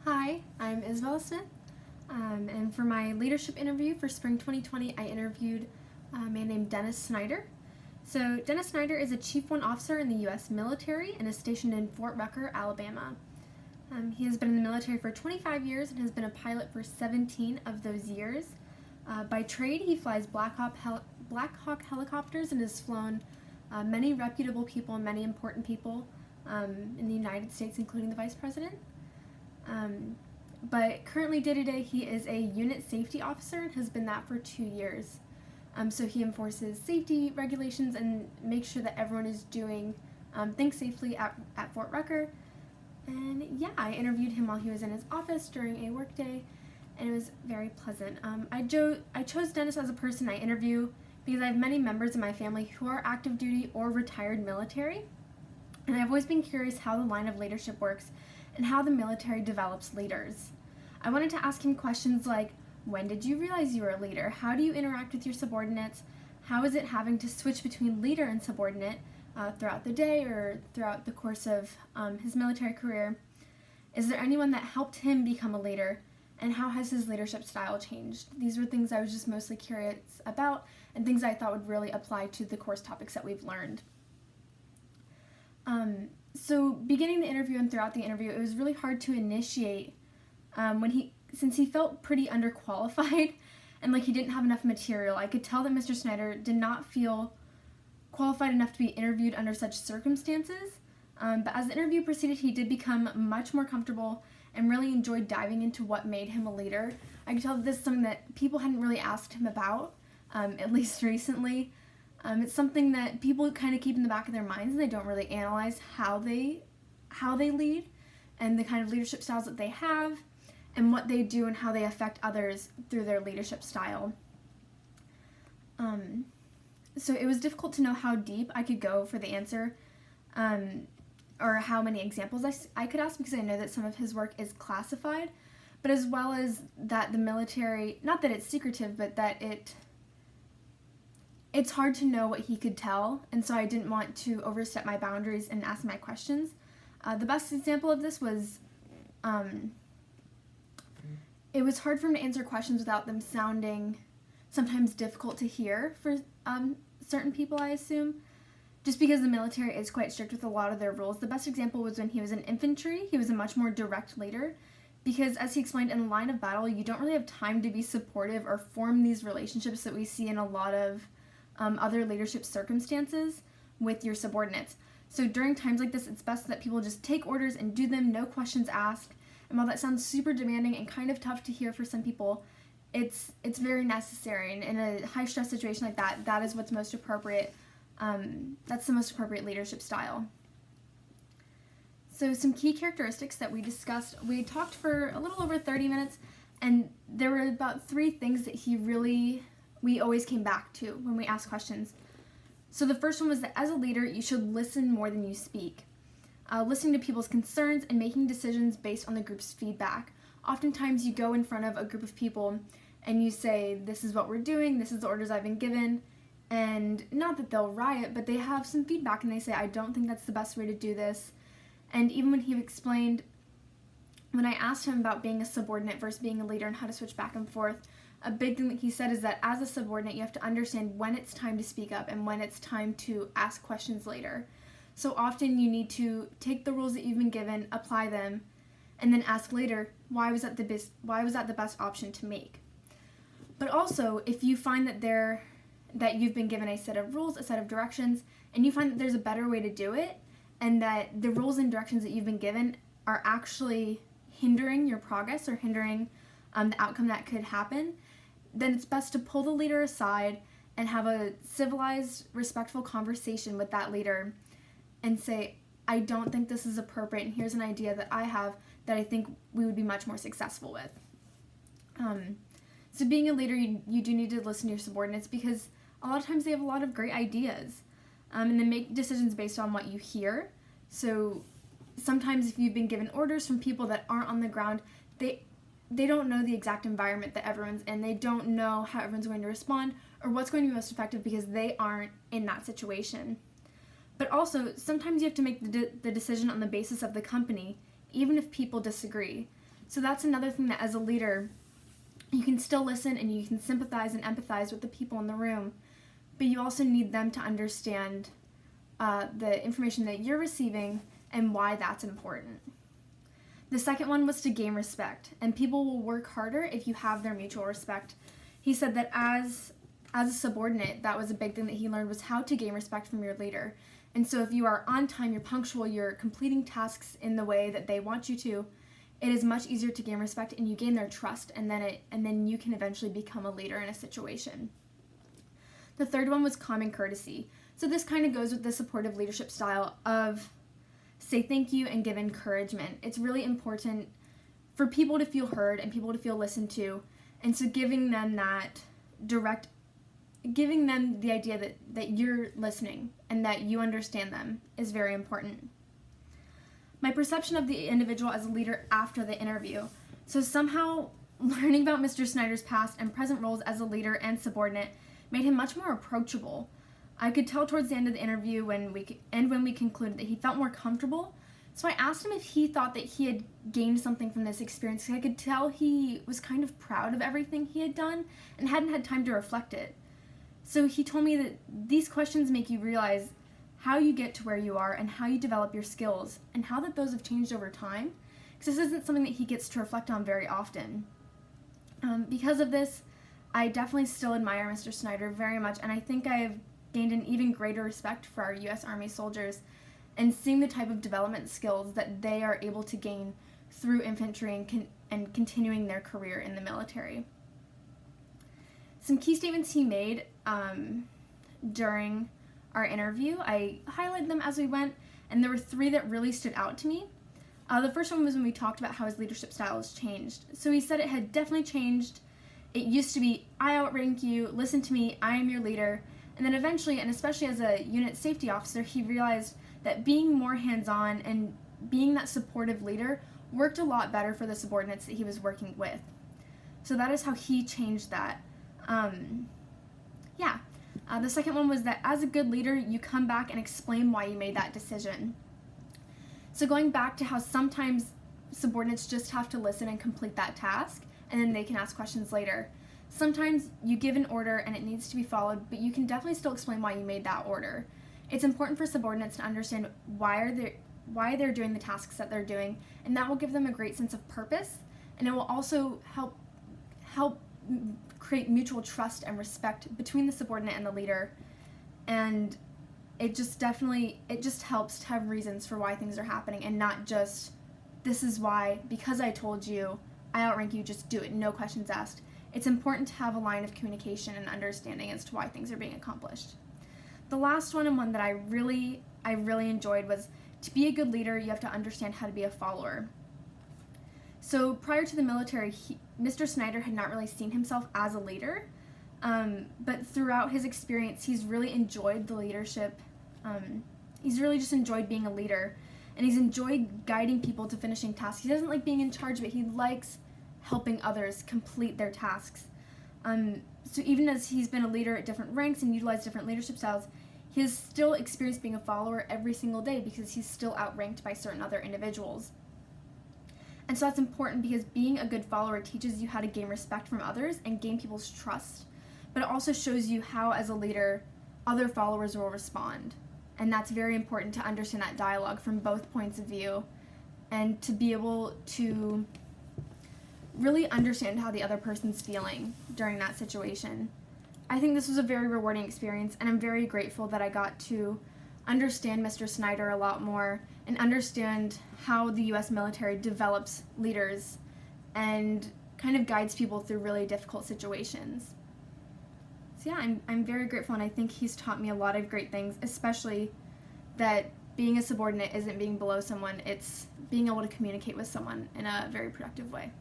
Hi, I'm Izabella Smith, and for my leadership interview for spring 2020, I interviewed a man named Dennis Snyder. So, Dennis Snyder is a Chief One Officer in the U.S. military and is stationed in Fort Rucker, Alabama. He has been in the military for 25 years and has been a pilot for 17 of those years. By trade, he flies Black Hawk helicopters and has flown many reputable people and many important people in the United States, including the Vice President. But currently day-to-day he is a unit safety officer and has been that for 2 years. So he enforces safety regulations and makes sure that everyone is doing things safely at Fort Rucker. And yeah, I interviewed him while he was in his office during a work day, and it was very pleasant. I chose Dennis as a person I interview because I have many members in my family who are active duty or retired military, and I've always been curious how the line of leadership works and how the military develops leaders. I wanted to ask him questions like, when did you realize you were a leader? How do you interact with your subordinates? How is it having to switch between leader and subordinate throughout the day or throughout the course of his military career? Is there anyone that helped him become a leader? And how has his leadership style changed? These were things I was just mostly curious about and things I thought would really apply to the course topics that we've learned. So beginning the interview and throughout the interview, it was really hard to initiate since he felt pretty underqualified and like he didn't have enough material. I could tell that Mr. Snyder did not feel qualified enough to be interviewed under such circumstances. But as the interview proceeded, he did become much more comfortable and really enjoyed diving into what made him a leader. I could tell that this is something that people hadn't really asked him about, at least recently. It's something that people kind of keep in the back of their minds and they don't really analyze how they lead and the kind of leadership styles that they have and what they do and how they affect others through their leadership style. So it was difficult to know how deep I could go for the answer or how many examples I could ask because I know that some of his work is classified, but as well as that the military, not that it's secretive, but that it's hard to know what he could tell, and so I didn't want to overstep my boundaries and ask my questions. The best example of this was, it was hard for him to answer questions without them sounding sometimes difficult to hear for certain people, I assume, just because the military is quite strict with a lot of their rules. The best example was when he was in infantry. He was a much more direct leader because, as he explained, in the line of battle, you don't really have time to be supportive or form these relationships that we see in a lot of other leadership circumstances with your subordinates. So during times like this, it's best that people just take orders and do them, no questions asked. And while that sounds super demanding and kind of tough to hear for some people, it's very necessary. And in a high stress situation like that, that is what's most appropriate. That's the most appropriate leadership style. So some key characteristics that we discussed, we talked for a little over 30 minutes, and there were about 3 things that we always came back to when we asked questions. So the first one was that as a leader, you should listen more than you speak. Listening to people's concerns and making decisions based on the group's feedback. Oftentimes you go in front of a group of people and you say, this is what we're doing, this is the orders I've been given, and not that they'll riot, but they have some feedback and they say, I don't think that's the best way to do this. And even when he explained, when I asked him about being a subordinate versus being a leader and how to switch back and forth, a big thing that he said is that as a subordinate, you have to understand when it's time to speak up and when it's time to ask questions later. So often you need to take the rules that you've been given, apply them, and then ask later, why was that the best option to make? But also, if you find that you've been given a set of rules, a set of directions, and you find that there's a better way to do it, and that the rules and directions that you've been given are actually hindering your progress or hindering the outcome that could happen, then it's best to pull the leader aside and have a civilized, respectful conversation with that leader and say, I don't think this is appropriate, and here's an idea that I have that I think we would be much more successful with. So being a leader, you do need to listen to your subordinates because a lot of times they have a lot of great ideas, and they make decisions based on what you hear. So sometimes if you've been given orders from people that aren't on the ground, they don't know the exact environment that everyone's in. They don't know how everyone's going to respond or what's going to be most effective because they aren't in that situation. But also, sometimes you have to make the decision on the basis of the company, even if people disagree. So that's another thing, that as a leader, you can still listen and you can sympathize and empathize with the people in the room, but you also need them to understand the information that you're receiving and why that's important. The second one was to gain respect, and people will work harder if you have their mutual respect. He said that as a subordinate, that was a big thing that he learned, was how to gain respect from your leader. And so if you are on time, you're punctual, you're completing tasks in the way that they want you to, it is much easier to gain respect, and you gain their trust, and then you can eventually become a leader in a situation. The third one was common courtesy. So this kind of goes with the supportive leadership style of say thank you and give encouragement. It's really important for people to feel heard and people to feel listened to, and so giving them the idea that you're listening and that you understand them is very important. My perception of the individual as a leader after the interview. So somehow learning about Mr. Snyder's past and present roles as a leader and subordinate made him much more approachable. I could tell towards the end of the interview when we concluded that he felt more comfortable. So I asked him if he thought that he had gained something from this experience. I could tell he was kind of proud of everything he had done and hadn't had time to reflect it. So he told me that these questions make you realize how you get to where you are and how you develop your skills and how that those have changed over time, because this isn't something that he gets to reflect on very often. Because of this, I definitely still admire Mr. Snyder very much, and I think I have gained an even greater respect for our U.S. Army soldiers and seeing the type of development skills that they are able to gain through infantry and continuing their career in the military. Some key statements he made during our interview, I highlighted them as we went, and there were three that really stood out to me. The first one was when we talked about how his leadership style has changed. So he said it had definitely changed. It used to be, I outrank you, listen to me, I am your leader. And then eventually, and especially as a unit safety officer, he realized that being more hands-on and being that supportive leader worked a lot better for the subordinates that he was working with. So that is how he changed that. The second one was that as a good leader, you come back and explain why you made that decision. So going back to how sometimes subordinates just have to listen and complete that task, and then they can ask questions later. Sometimes you give an order and it needs to be followed, but you can definitely still explain why you made that order. It's important for subordinates to understand why they're doing the tasks that they're doing, and that will give them a great sense of purpose, and it will also help create mutual trust and respect between the subordinate and the leader. And it just helps to have reasons for why things are happening, and not just, this is why, because I told you, I outrank you, just do it, no questions asked. It's important to have a line of communication and understanding as to why things are being accomplished. The last one, and one that I really enjoyed, was to be a good leader, you have to understand how to be a follower. So prior to the military, Mr. Snyder had not really seen himself as a leader, but throughout his experience, he's really enjoyed the leadership. He's really just enjoyed being a leader, and he's enjoyed guiding people to finishing tasks. He doesn't like being in charge, but he likes helping others complete their tasks. So even as he's been a leader at different ranks and utilized different leadership styles, he has still experienced being a follower every single day because he's still outranked by certain other individuals. And so that's important because being a good follower teaches you how to gain respect from others and gain people's trust. But it also shows you how, as a leader, other followers will respond. And that's very important to understand that dialogue from both points of view and to be able to really understand how the other person's feeling during that situation. I think this was a very rewarding experience, and I'm very grateful that I got to understand Mr. Snyder a lot more and understand how the U.S. military develops leaders and kind of guides people through really difficult situations. So yeah, I'm very grateful, and I think he's taught me a lot of great things, especially that being a subordinate isn't being below someone, it's being able to communicate with someone in a very productive way.